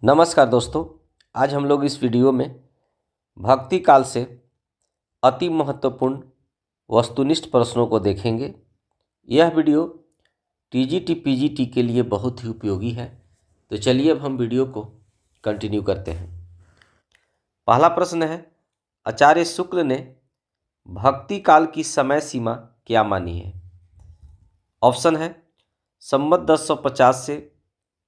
नमस्कार दोस्तों। आज हम लोग इस वीडियो में भक्ति काल से अति महत्वपूर्ण वस्तुनिष्ठ प्रश्नों को देखेंगे। यह वीडियो टीजीटी पीजीटी के लिए बहुत ही उपयोगी है। तो चलिए अब हम वीडियो को कंटिन्यू करते हैं। पहला प्रश्न है, आचार्य शुक्ल ने भक्ति काल की समय सीमा क्या मानी है? ऑप्शन है संवत 1050 से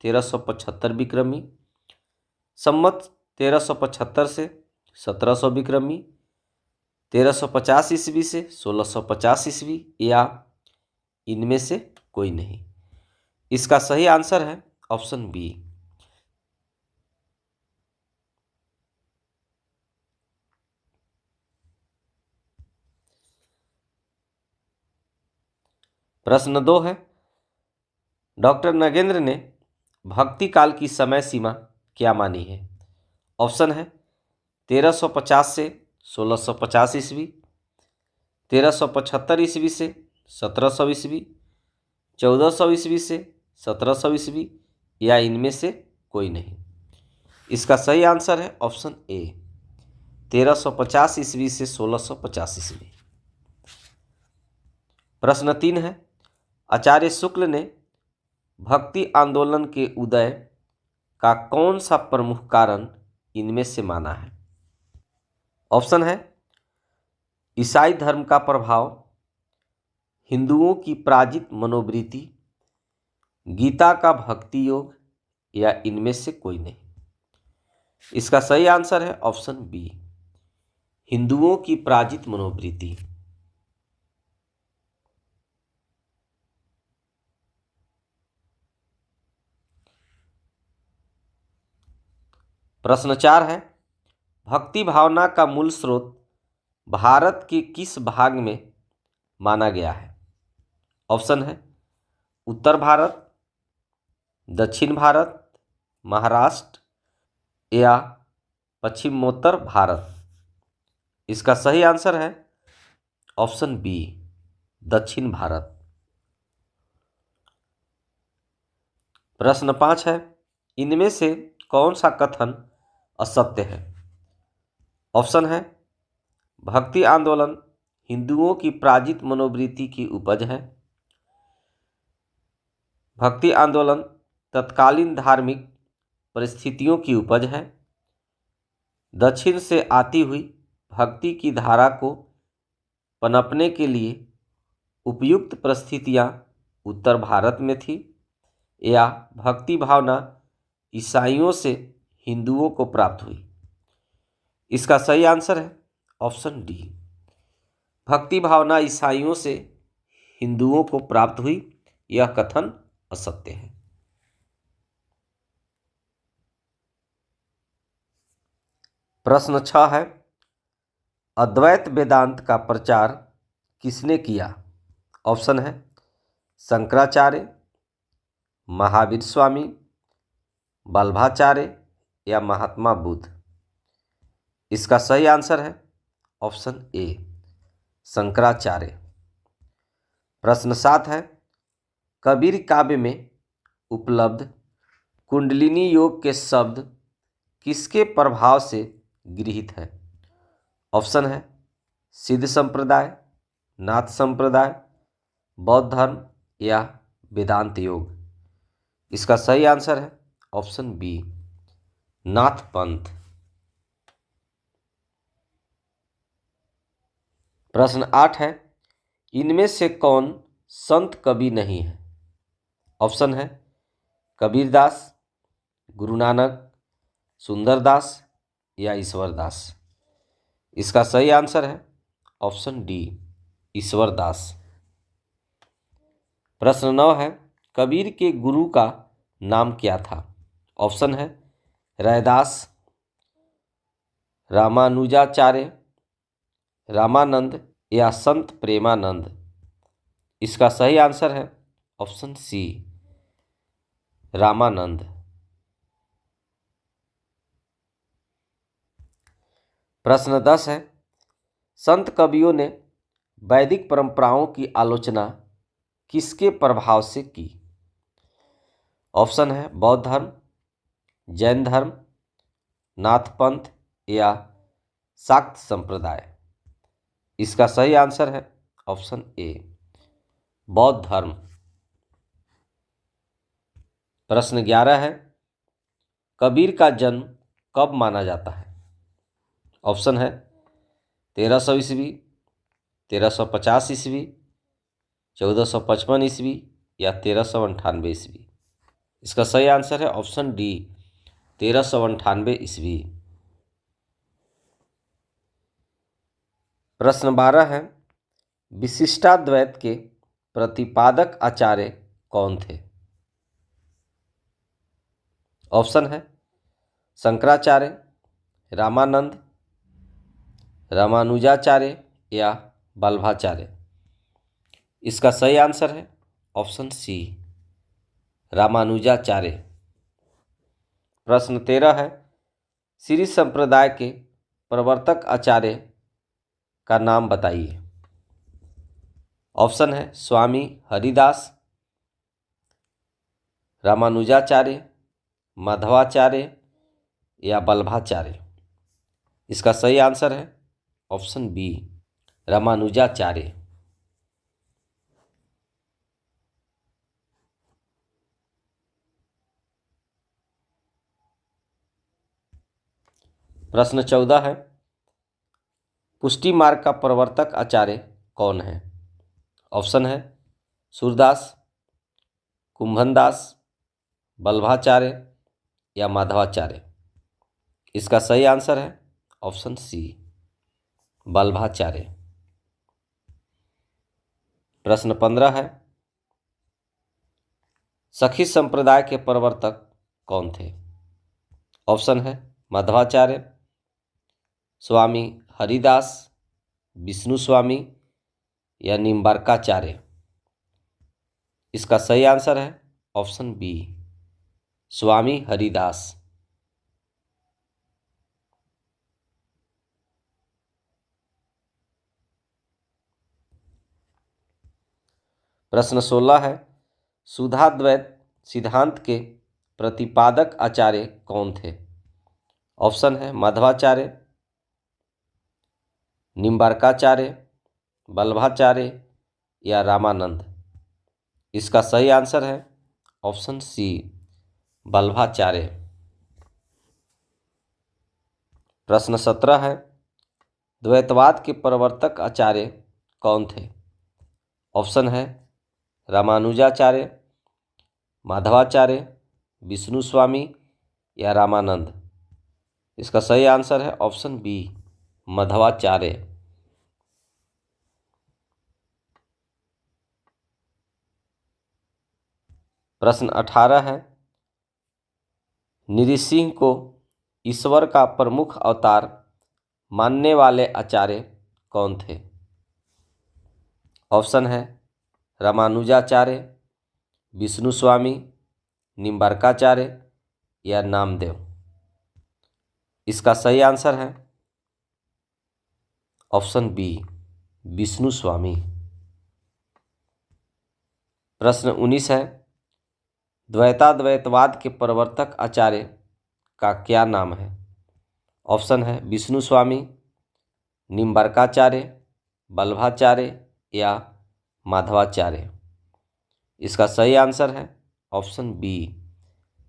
1375 विक्रमी, संवत 1375 से 1700 विक्रमी, 1350 ईस्वी से 1650 ईस्वी, या इनमें से कोई नहीं। इसका सही आंसर है ऑप्शन बी। प्रश्न 2 है, डॉक्टर नगेंद्र ने भक्ति काल की समय सीमा क्या मानी है? ऑप्शन है 1350 से 1650 ईस्वी, 1375 ईस्वी से 1700 ईस्वी, 1400 ईस्वी से 1700 ईस्वी, या इनमें से कोई नहीं। इसका सही आंसर है ऑप्शन ए, 1350 ईस्वी से 1650 ईस्वी। प्रश्न 3 है, आचार्य शुक्ल ने भक्ति आंदोलन के उदय का कौन सा प्रमुख कारण इनमें से माना है? ऑप्शन है ईसाई धर्म का प्रभाव, हिंदुओं की प्राजित मनोवृत्ति, गीता का भक्ति योग, या इनमें से कोई नहीं। इसका सही आंसर है ऑप्शन बी, हिंदुओं की प्राजित मनोवृत्ति। प्रश्न 4 है, भक्ति भावना का मूल स्रोत भारत के किस भाग में माना गया है? ऑप्शन है उत्तर भारत, दक्षिण भारत, महाराष्ट्र, या पश्चिमोत्तर भारत। इसका सही आंसर है ऑप्शन बी, दक्षिण भारत। प्रश्न 5 है, इनमें से कौन सा कथन असत्य है? ऑप्शन है भक्ति आंदोलन हिंदुओं की प्राजित मनोवृत्ति की उपज है, भक्ति आंदोलन तत्कालीन धार्मिक परिस्थितियों की उपज है, दक्षिण से आती हुई भक्ति की धारा को पनपने के लिए उपयुक्त परिस्थितियां उत्तर भारत में थी, या भक्ति भावना ईसाइयों से हिंदुओं को प्राप्त हुई। इसका सही आंसर है ऑप्शन डी, भक्ति भावना ईसाइयों से हिंदुओं को प्राप्त हुई। यह कथन असत्य है। प्रश्न 6 है, अद्वैत वेदांत का प्रचार किसने किया? ऑप्शन है शंकराचार्य, महावीर स्वामी, वल्लभाचार्य, या महात्मा बुद्ध। इसका सही आंसर है ऑप्शन ए, शंकराचार्य। प्रश्न 7 है, कबीर काव्य में उपलब्ध कुंडलिनी योग के शब्द किसके प्रभाव से गृहीत है? ऑप्शन है सिद्ध संप्रदाय, नाथ संप्रदाय, बौद्ध धर्म, या वेदांत योग। इसका सही आंसर है ऑप्शन बी, नाथ पंथ। प्रश्न 8 है, इनमें से कौन संत कवि नहीं है? ऑप्शन है कबीरदास, गुरु नानक, सुंदरदास, या ईश्वरदास। इसका सही आंसर है ऑप्शन डी, ईश्वरदास। प्रश्न 9 है, कबीर के गुरु का नाम क्या था? ऑप्शन है रैदास, रामानुजाचार्य, रामानंद, या संत प्रेमानंद। इसका सही आंसर है ऑप्शन सी, रामानंद। प्रश्न 10 है, संत कवियों ने वैदिक परंपराओं की आलोचना किसके प्रभाव से की? ऑप्शन है बौद्ध धर्म, जैन धर्म, नाथ पंथ या शाक्त संप्रदाय? इसका सही आंसर है ऑप्शन ए, बौद्ध धर्म। प्रश्न 11 है, कबीर का जन्म कब माना जाता है? ऑप्शन है 1300 ईस्वी, 1350 ईस्वी, 1455 ईस्वी या 1398 ईस्वी। इसका सही आंसर है ऑप्शन डी, 1398 ईस्वी। प्रश्न 12 है, विशिष्टाद्वैत के प्रतिपादक आचार्य कौन थे? ऑप्शन है शंकराचार्य, रामानंद, रामानुजाचार्य या वल्लभाचार्य। इसका सही आंसर है ऑप्शन सी, रामानुजाचार्य। प्रश्न 13 है, श्री संप्रदाय के प्रवर्तक आचार्य का नाम बताइए। ऑप्शन है स्वामी हरिदास, रामानुजाचार्य, माधवाचार्य या वल्लभाचार्य। इसका सही आंसर है ऑप्शन बी, रामानुजाचार्य। प्रश्न 14 है, पुष्टि मार्ग का प्रवर्तक आचार्य कौन है? ऑप्शन है सूरदास, कुंभनदास, वल्लभाचार्य या माधवाचार्य। इसका सही आंसर है ऑप्शन सी, वल्लभाचार्य। प्रश्न 15 है, सखी संप्रदाय के प्रवर्तक कौन थे? ऑप्शन है माधवाचार्य, स्वामी हरिदास, विष्णु स्वामी या निम्बार्काचार्य। इसका सही आंसर है ऑप्शन बी, स्वामी हरिदास। प्रश्न 16 है, शुद्धाद्वैत सिद्धांत के प्रतिपादक आचार्य कौन थे? ऑप्शन है माधवाचार्य, निम्बार्काचार्य, वल्लभाचार्य या रामानंद। इसका सही आंसर है ऑप्शन सी, वल्लभाचार्य। प्रश्न 17 है, द्वैतवाद के प्रवर्तक आचार्य कौन थे? ऑप्शन है रामानुजाचार्य, माधवाचार्य, विष्णु स्वामी या रामानंद। इसका सही आंसर है ऑप्शन बी, माधवाचार्य। प्रश्न 18 है, नृसिंह को ईश्वर का प्रमुख अवतार मानने वाले आचार्य कौन थे? ऑप्शन है रामानुजाचार्य, विष्णु स्वामी, निम्बार्काचार्य या नामदेव। इसका सही आंसर है ऑप्शन बी, विष्णु स्वामी। प्रश्न 19 है, द्वैताद्वैतवाद के प्रवर्तक आचार्य का क्या नाम है? ऑप्शन है विष्णु स्वामी, निम्बार्काचार्य, वल्लभाचार्य या माधवाचार्य। इसका सही आंसर है ऑप्शन बी,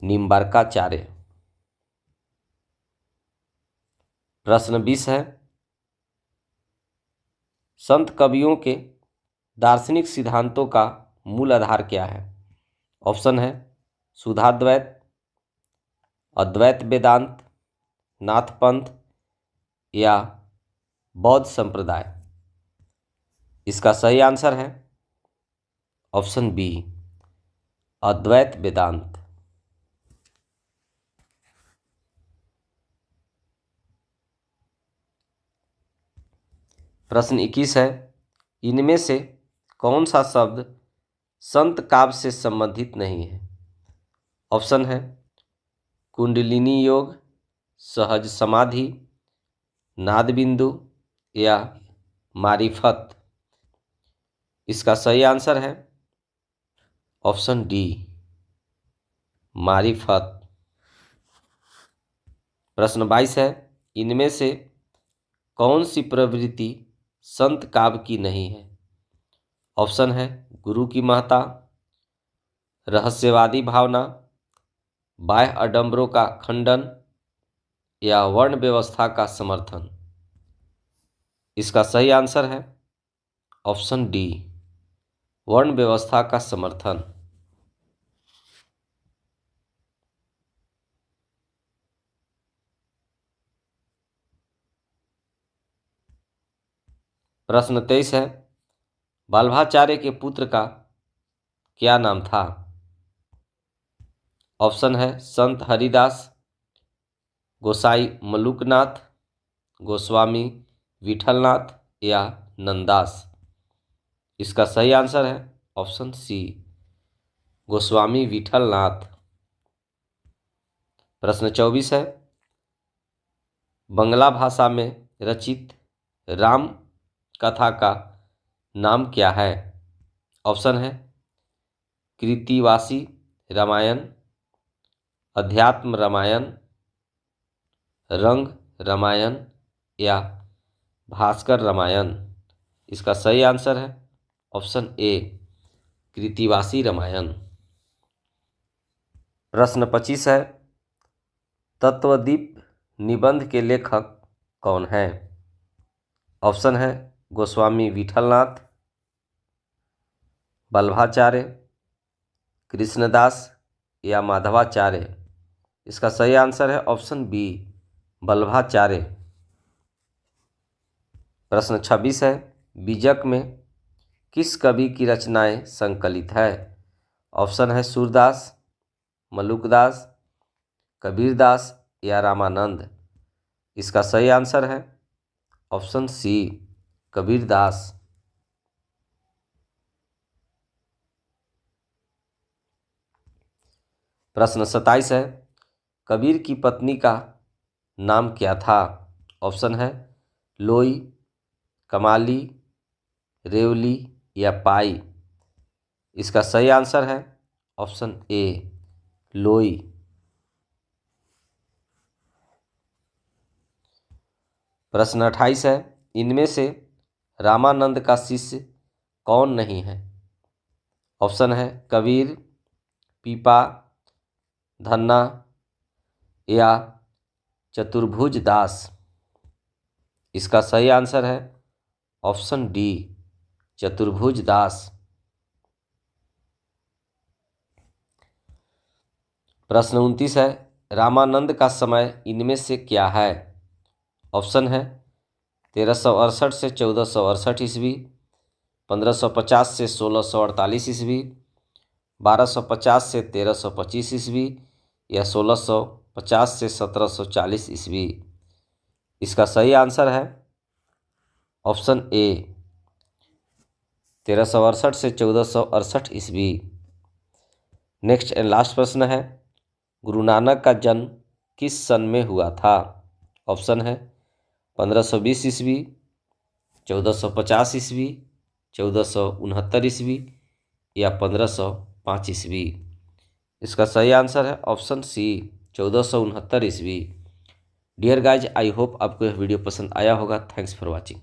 निम्बार्काचार्य। प्रश्न 20 है, संत कवियों के दार्शनिक सिद्धांतों का मूल आधार क्या है? ऑप्शन है शुद्धाद्वैत, अद्वैत वेदांत, नाथपंथ या बौद्ध संप्रदाय। इसका सही आंसर है ऑप्शन बी, अद्वैत वेदांत। प्रश्न 21 है, इनमें से कौन सा शब्द संत काव्य से संबंधित नहीं है? ऑप्शन है कुंडलिनी योग, सहज समाधि, नाद बिंदु या मारिफत। इसका सही आंसर है ऑप्शन डी, मारिफत। प्रश्न 22 है, इनमें से कौन सी प्रवृत्ति संत काव्य की नहीं है? ऑप्शन है गुरु की महत्ता, रहस्यवादी भावना, बाह्य आडंबरों का खंडन या वर्ण व्यवस्था का समर्थन। इसका सही आंसर है ऑप्शन डी, वर्ण व्यवस्था का समर्थन। प्रश्न 23 है, वल्लभाचार्य के पुत्र का क्या नाम था? ऑप्शन है संत हरिदास, गोसाई मलुकनाथ, गोस्वामी विठलनाथ या नंददास। इसका सही आंसर है ऑप्शन सी, गोस्वामी विठलनाथ। प्रश्न 24 है, बंगला भाषा में रचित राम कथा का नाम क्या है? ऑप्शन है कृतिवासी रामायण, अध्यात्म रामायण, रंग रामायण या भास्कर रामायण। इसका सही आंसर है ऑप्शन ए, कृतिवासी रामायण। प्रश्न 25 है, तत्वदीप निबंध के लेखक कौन हैं? ऑप्शन है गोस्वामी विठलनाथ, वल्लभाचार्य, कृष्णदास या माधवाचार्य। इसका सही आंसर है ऑप्शन बी, वल्लभाचार्य। प्रश्न 26 है, बीजक में किस कवि की रचनाएं संकलित है? ऑप्शन है सूरदास, मलुकदास, कबीरदास या रामानंद। इसका सही आंसर है ऑप्शन सी, कबीरदास। प्रश्न 27 है, कबीर की पत्नी का नाम क्या था? ऑप्शन है लोई, कमाली, रेवली या पाई। इसका सही आंसर है ऑप्शन ए, लोई। प्रश्न 28 है, इनमें से रामानंद का शिष्य कौन नहीं है? ऑप्शन है कबीर, पीपा, धन्ना या चतुर्भुज दास। इसका सही आंसर है ऑप्शन डी, चतुर्भुज दास। प्रश्न 29 है, रामानंद का समय इनमें से क्या है? ऑप्शन है 1368 से 1468 ईस्वी, 1550 से 1648 ईस्वी, 1250 से 1325 ईस्वी या 1650 से 1740 ईस्वी। इसका सही आंसर है ऑप्शन ए, 1368 से 1468 ईस्वी। नेक्स्ट एंड लास्ट प्रश्न है, गुरु नानक का जन्म किस सन में हुआ था? ऑप्शन है 1520 ईस्वी, 1450 ईस्वी, 1469 ईस्वी या 1505 ईस्वी। इसका सही आंसर है ऑप्शन सी, 1469 ईस्वी। डियर गाइज, आई होप आपको यह वीडियो पसंद आया होगा। Thanks for watching.